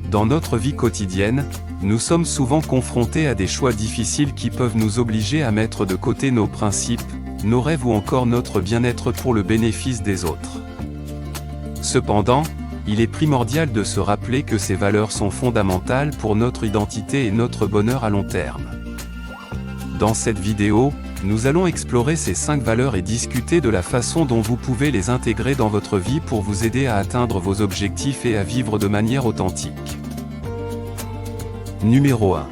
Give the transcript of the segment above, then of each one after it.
Dans notre vie quotidienne, nous sommes souvent confrontés à des choix difficiles qui peuvent nous obliger à mettre de côté nos principes, nos rêves ou encore notre bien-être pour le bénéfice des autres. Cependant, il est primordial de se rappeler que ces valeurs sont fondamentales pour notre identité et notre bonheur à long terme. Dans cette vidéo, nous allons explorer ces 5 valeurs et discuter de la façon dont vous pouvez les intégrer dans votre vie pour vous aider à atteindre vos objectifs et à vivre de manière authentique. Numéro 1.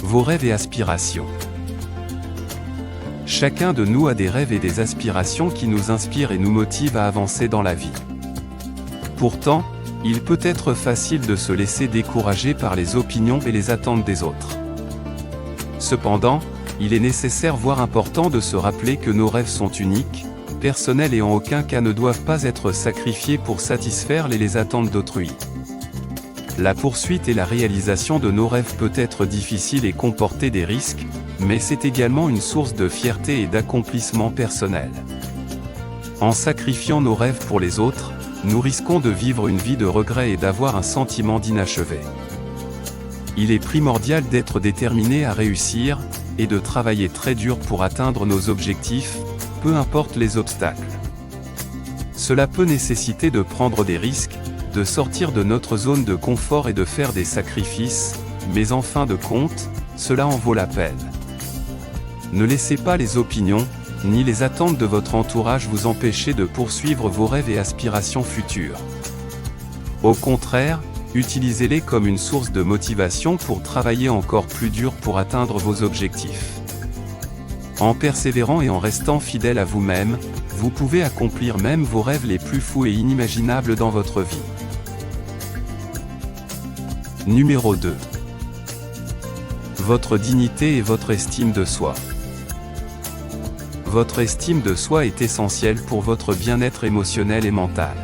Vos rêves et aspirations. Chacun de nous a des rêves et des aspirations qui nous inspirent et nous motivent à avancer dans la vie. Pourtant, il peut être facile de se laisser décourager par les opinions et les attentes des autres. Cependant, il est nécessaire voire important de se rappeler que nos rêves sont uniques, personnels et en aucun cas ne doivent pas être sacrifiés pour satisfaire les attentes d'autrui. La poursuite et la réalisation de nos rêves peut être difficile et comporter des risques, mais c'est également une source de fierté et d'accomplissement personnel. En sacrifiant nos rêves pour les autres, nous risquons de vivre une vie de regret et d'avoir un sentiment d'inachevé. Il est primordial d'être déterminé à réussir, et de travailler très dur pour atteindre nos objectifs, peu importe les obstacles. Cela peut nécessiter de prendre des risques, de sortir de notre zone de confort et de faire des sacrifices, mais en fin de compte, cela en vaut la peine. Ne laissez pas les opinions, ni les attentes de votre entourage vous empêcher de poursuivre vos rêves et aspirations futures. Au contraire, utilisez-les comme une source de motivation pour travailler encore plus dur pour atteindre vos objectifs. En persévérant et en restant fidèle à vous-même, vous pouvez accomplir même vos rêves les plus fous et inimaginables dans votre vie. Numéro 2. Votre dignité et votre estime de soi. Votre estime de soi est essentielle pour votre bien-être émotionnel et mental.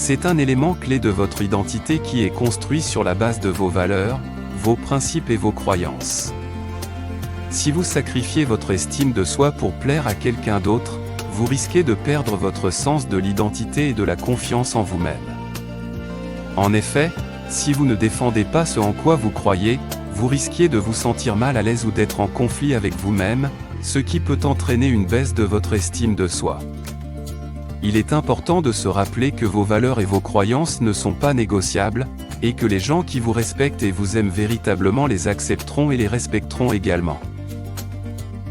C'est un élément clé de votre identité qui est construit sur la base de vos valeurs, vos principes et vos croyances. Si vous sacrifiez votre estime de soi pour plaire à quelqu'un d'autre, vous risquez de perdre votre sens de l'identité et de la confiance en vous-même. En effet, si vous ne défendez pas ce en quoi vous croyez, vous risquez de vous sentir mal à l'aise ou d'être en conflit avec vous-même, ce qui peut entraîner une baisse de votre estime de soi. Il est important de se rappeler que vos valeurs et vos croyances ne sont pas négociables, et que les gens qui vous respectent et vous aiment véritablement les accepteront et les respecteront également.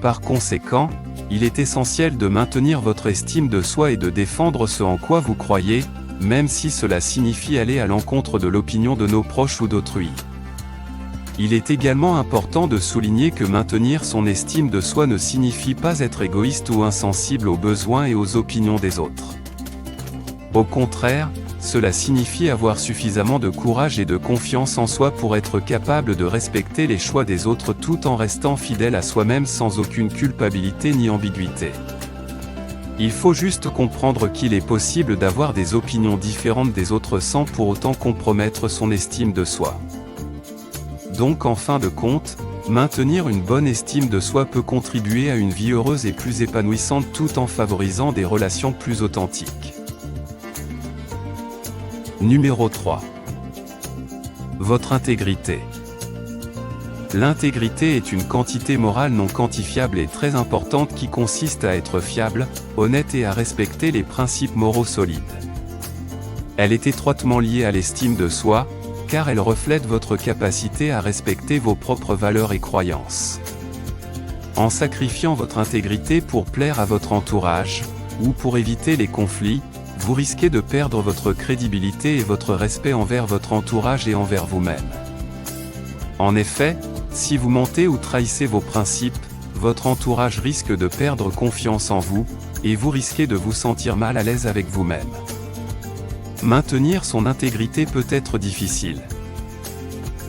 Par conséquent, il est essentiel de maintenir votre estime de soi et de défendre ce en quoi vous croyez, même si cela signifie aller à l'encontre de l'opinion de nos proches ou d'autrui. Il est également important de souligner que maintenir son estime de soi ne signifie pas être égoïste ou insensible aux besoins et aux opinions des autres. Au contraire, cela signifie avoir suffisamment de courage et de confiance en soi pour être capable de respecter les choix des autres tout en restant fidèle à soi-même sans aucune culpabilité ni ambiguïté. Il faut juste comprendre qu'il est possible d'avoir des opinions différentes des autres sans pour autant compromettre son estime de soi. Donc en fin de compte, maintenir une bonne estime de soi peut contribuer à une vie heureuse et plus épanouissante tout en favorisant des relations plus authentiques. Numéro 3. Votre intégrité. L'intégrité est une quantité morale non quantifiable et très importante qui consiste à être fiable, honnête et à respecter les principes moraux solides. Elle est étroitement liée à l'estime de soi, car elle reflète votre capacité à respecter vos propres valeurs et croyances. En sacrifiant votre intégrité pour plaire à votre entourage, ou pour éviter les conflits, vous risquez de perdre votre crédibilité et votre respect envers votre entourage et envers vous-même. En effet, si vous mentez ou trahissez vos principes, votre entourage risque de perdre confiance en vous, et vous risquez de vous sentir mal à l'aise avec vous-même. Maintenir son intégrité peut être difficile.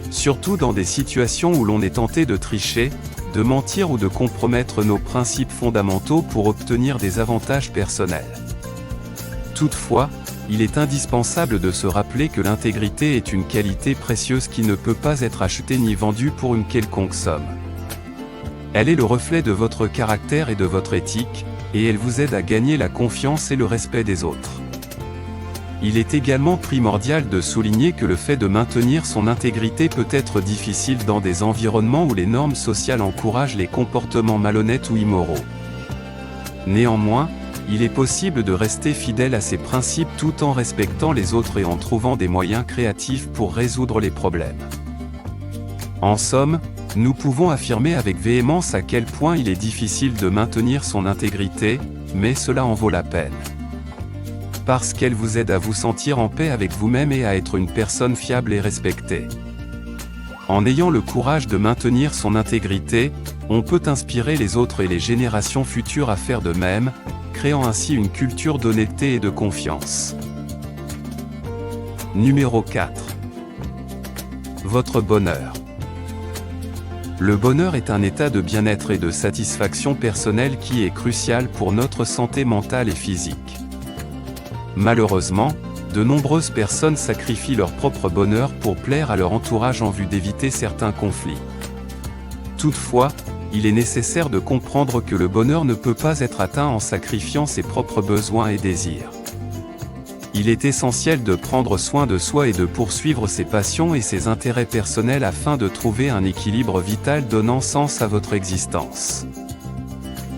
Surtout dans des situations où l'on est tenté de tricher, de mentir ou de compromettre nos principes fondamentaux pour obtenir des avantages personnels. Toutefois, il est indispensable de se rappeler que l'intégrité est une qualité précieuse qui ne peut pas être achetée ni vendue pour une quelconque somme. Elle est le reflet de votre caractère et de votre éthique, et elle vous aide à gagner la confiance et le respect des autres. Il est également primordial de souligner que le fait de maintenir son intégrité peut être difficile dans des environnements où les normes sociales encouragent les comportements malhonnêtes ou immoraux. Néanmoins, il est possible de rester fidèle à ses principes tout en respectant les autres et en trouvant des moyens créatifs pour résoudre les problèmes. En somme, nous pouvons affirmer avec véhémence à quel point il est difficile de maintenir son intégrité, mais cela en vaut la peine. Parce qu'elle vous aide à vous sentir en paix avec vous-même et à être une personne fiable et respectée. En ayant le courage de maintenir son intégrité, on peut inspirer les autres et les générations futures à faire de même, créant ainsi une culture d'honnêteté et de confiance. Numéro 4. Votre bonheur. Le bonheur est un état de bien-être et de satisfaction personnelle qui est crucial pour notre santé mentale et physique. Malheureusement, de nombreuses personnes sacrifient leur propre bonheur pour plaire à leur entourage en vue d'éviter certains conflits. Toutefois, il est nécessaire de comprendre que le bonheur ne peut pas être atteint en sacrifiant ses propres besoins et désirs. Il est essentiel de prendre soin de soi et de poursuivre ses passions et ses intérêts personnels afin de trouver un équilibre vital donnant sens à votre existence.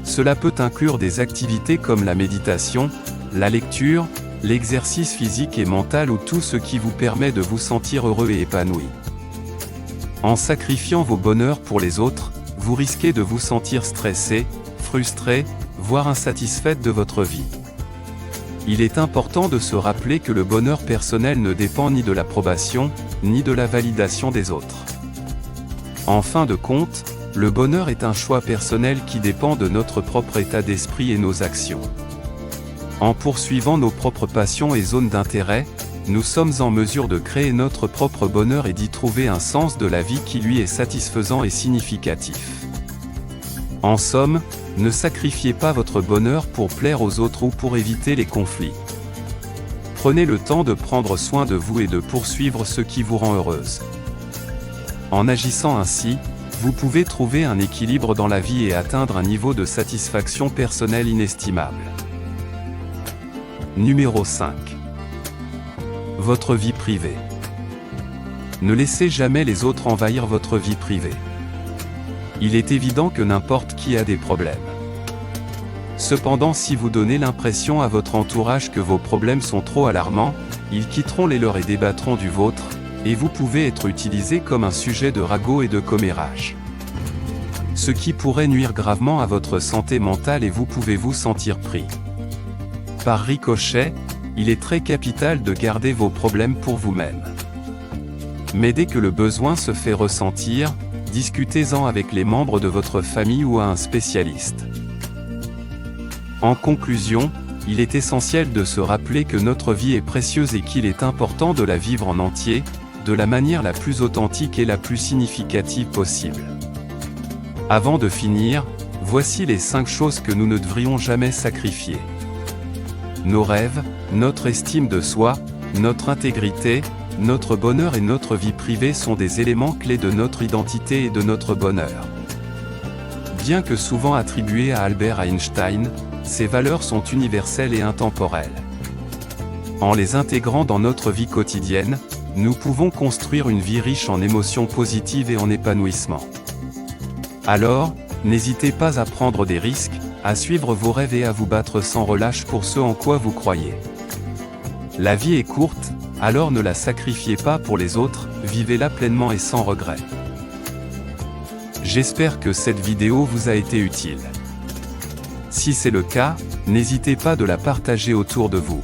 Cela peut inclure des activités comme la méditation, la lecture, l'exercice physique et mental ou tout ce qui vous permet de vous sentir heureux et épanoui. En sacrifiant vos bonheurs pour les autres, vous risquez de vous sentir stressé, frustré, voire insatisfaite de votre vie. Il est important de se rappeler que le bonheur personnel ne dépend ni de l'approbation, ni de la validation des autres. En fin de compte, le bonheur est un choix personnel qui dépend de notre propre état d'esprit et nos actions. En poursuivant nos propres passions et zones d'intérêt, nous sommes en mesure de créer notre propre bonheur et d'y trouver un sens de la vie qui lui est satisfaisant et significatif. En somme, ne sacrifiez pas votre bonheur pour plaire aux autres ou pour éviter les conflits. Prenez le temps de prendre soin de vous et de poursuivre ce qui vous rend heureuse. En agissant ainsi, vous pouvez trouver un équilibre dans la vie et atteindre un niveau de satisfaction personnelle inestimable. Numéro 5. Votre vie privée. Ne laissez jamais les autres envahir votre vie privée. Il est évident que n'importe qui a des problèmes. Cependant, si vous donnez l'impression à votre entourage que vos problèmes sont trop alarmants, ils quitteront les leurs et débattront du vôtre, et vous pouvez être utilisé comme un sujet de ragot et de commérage. Ce qui pourrait nuire gravement à votre santé mentale et vous pouvez vous sentir pris. Par ricochet, il est très capital de garder vos problèmes pour vous-même. Mais dès que le besoin se fait ressentir, discutez-en avec les membres de votre famille ou à un spécialiste. En conclusion, il est essentiel de se rappeler que notre vie est précieuse et qu'il est important de la vivre en entier, de la manière la plus authentique et la plus significative possible. Avant de finir, voici les 5 choses que nous ne devrions jamais sacrifier. Nos rêves, notre estime de soi, notre intégrité, notre bonheur et notre vie privée sont des éléments clés de notre identité et de notre bonheur. Bien que souvent attribuées à Albert Einstein, ces valeurs sont universelles et intemporelles. En les intégrant dans notre vie quotidienne, nous pouvons construire une vie riche en émotions positives et en épanouissement. Alors, n'hésitez pas à prendre des risques, à suivre vos rêves et à vous battre sans relâche pour ce en quoi vous croyez. La vie est courte, alors ne la sacrifiez pas pour les autres, vivez-la pleinement et sans regret. J'espère que cette vidéo vous a été utile. Si c'est le cas, n'hésitez pas de la partager autour de vous.